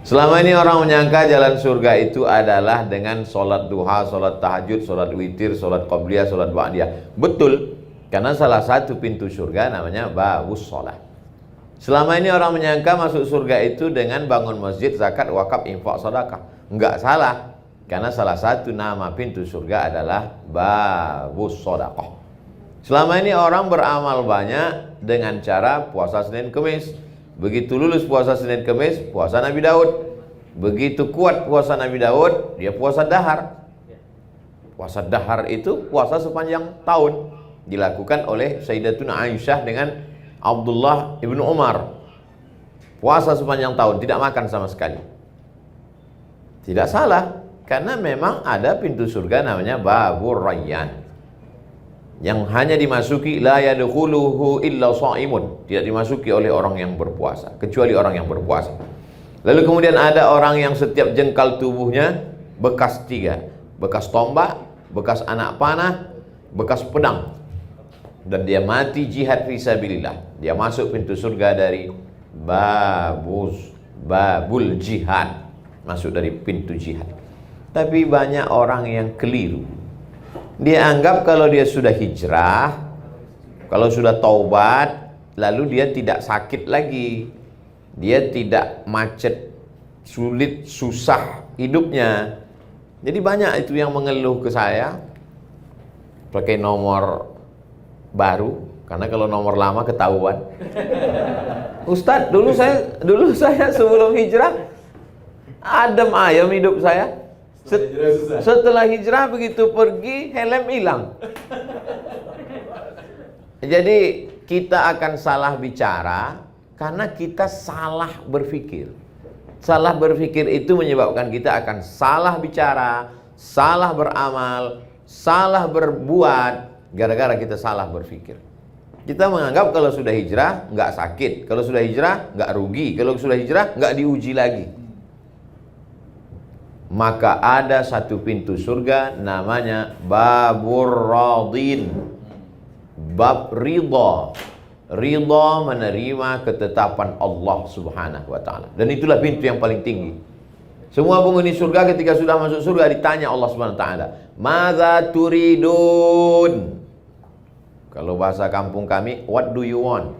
Selama ini orang menyangka jalan surga itu adalah dengan sholat duha, sholat tahajud, sholat witir, sholat qobliyah, sholat ba'diyah. Betul, karena salah satu pintu surga namanya babus sholat. Selama ini orang menyangka masuk surga itu dengan bangun masjid, zakat, wakaf, infak, sedekah. Enggak salah, karena salah satu nama pintu surga adalah babus sedekah. Selama ini orang beramal banyak dengan cara puasa Senin Kemis. Begitu lulus puasa Senin Kemis, puasa Nabi Daud. Begitu kuat puasa Nabi Daud, dia puasa dahar. Puasa dahar itu puasa sepanjang tahun, dilakukan oleh Sayyidatuna Aisyah dengan Abdullah ibnu Umar. Puasa sepanjang tahun, tidak makan sama sekali. Tidak salah, karena memang ada pintu surga namanya Babur Rayyan, yang hanya dimasuki la yadkhuluhu illa shaimun, tidak dimasuki oleh orang yang berpuasa, kecuali orang yang berpuasa. Lalu kemudian ada orang yang setiap jengkal tubuhnya bekas 3, bekas tombak, bekas anak panah, bekas pedang, dan dia mati jihad fisabilillah. Dia masuk pintu surga dari babul jihad, masuk dari pintu jihad. Tapi banyak orang yang keliru. Dia anggap kalau dia sudah hijrah, kalau sudah taubat, lalu dia tidak sakit lagi, dia tidak macet, sulit, susah hidupnya. Jadi banyak itu yang mengeluh ke saya pakai nomor baru, karena kalau nomor lama ketahuan. Ustadz, dulu saya sebelum hijrah adem ayem hidup saya. Setelah hijrah begitu pergi, helm hilang. Jadi kita akan salah bicara karena kita salah berpikir. Salah berpikir itu menyebabkan kita akan salah bicara, salah beramal, salah berbuat, gara-gara kita salah berpikir. Kita menganggap kalau sudah hijrah nggak sakit, kalau sudah hijrah nggak rugi, kalau sudah hijrah nggak diuji lagi. Maka ada satu pintu surga namanya Babur Radin, bab ridha. Ridha menerima ketetapan Allah Subhanahu wa ta'ala. Dan itulah pintu yang paling tinggi. Semua penghuni surga ketika sudah masuk surga ditanya Allah Subhanahu wa ta'ala, "Madza turidun?" Kalau bahasa kampung kami, what do you want?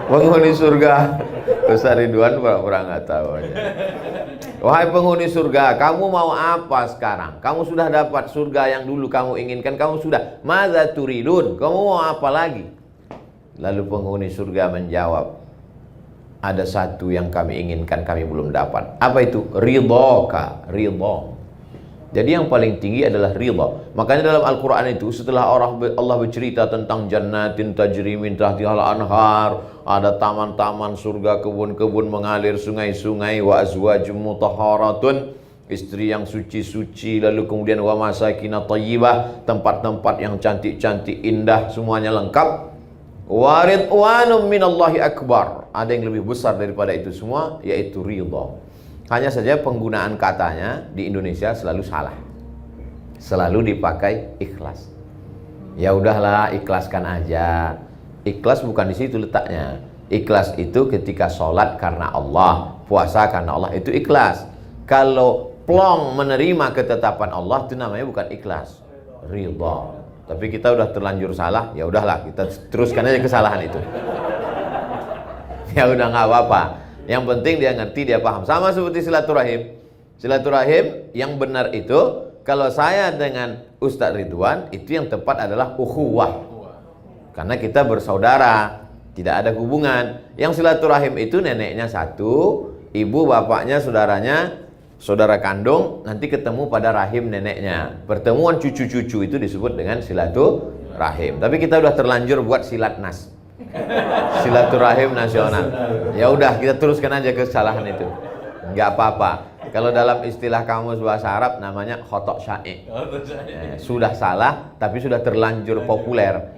Penghuni surga, Ustaz Ridwan pura-pura nggak tahu aja. Wahai penghuni surga, kamu mau apa sekarang? Kamu sudah dapat surga yang dulu kamu inginkan, kamu sudah. Madza turidun? Kamu mau apa lagi? Lalu penghuni surga menjawab, ada satu yang kami inginkan, kami belum dapat. Apa itu? Ridhaka, ridha. Jadi yang paling tinggi adalah ridha. Makanya dalam Al-Quran itu setelah Allah bercerita tentang jannatin tajri min tahtihal anhar, ada taman-taman surga, kebun-kebun mengalir sungai-sungai, wa azwajum mutahharatun, istri yang suci-suci, lalu kemudian wa masakin thayyibah, tempat-tempat yang cantik-cantik, indah, semuanya lengkap. Wa ridwanum minallahi akbar, ada yang lebih besar daripada itu semua, yaitu ridha. Hanya saja penggunaan katanya di Indonesia selalu salah. Selalu dipakai ikhlas. Ya udahlah, ikhlaskan aja. Ikhlas bukan di situ letaknya. Ikhlas itu ketika sholat karena Allah, puasa karena Allah, itu ikhlas. Kalau plong menerima ketetapan Allah, itu namanya bukan ikhlas, ridha. Tapi kita udah terlanjur salah, ya udahlah, kita teruskan aja kesalahan itu. Ya udah, nggak apa-apa. Yang penting dia ngerti, dia paham. Sama seperti silaturahim. Silaturahim yang benar itu, kalau saya dengan Ustadz Ridwan, itu yang tepat adalah ukhuwah. Karena kita bersaudara, tidak ada hubungan. Yang silaturahim itu neneknya satu, ibu bapaknya saudaranya, saudara kandung, nanti ketemu pada rahim neneknya. Pertemuan cucu-cucu itu disebut dengan silaturahim. Tapi kita udah terlanjur buat silatnas, silaturahim nasional. Ya udah, kita teruskan aja kesalahan itu, nggak apa-apa. Kalau dalam istilah kamus bahasa Arab namanya khotok syai'. Sudah salah tapi sudah terlanjur populer.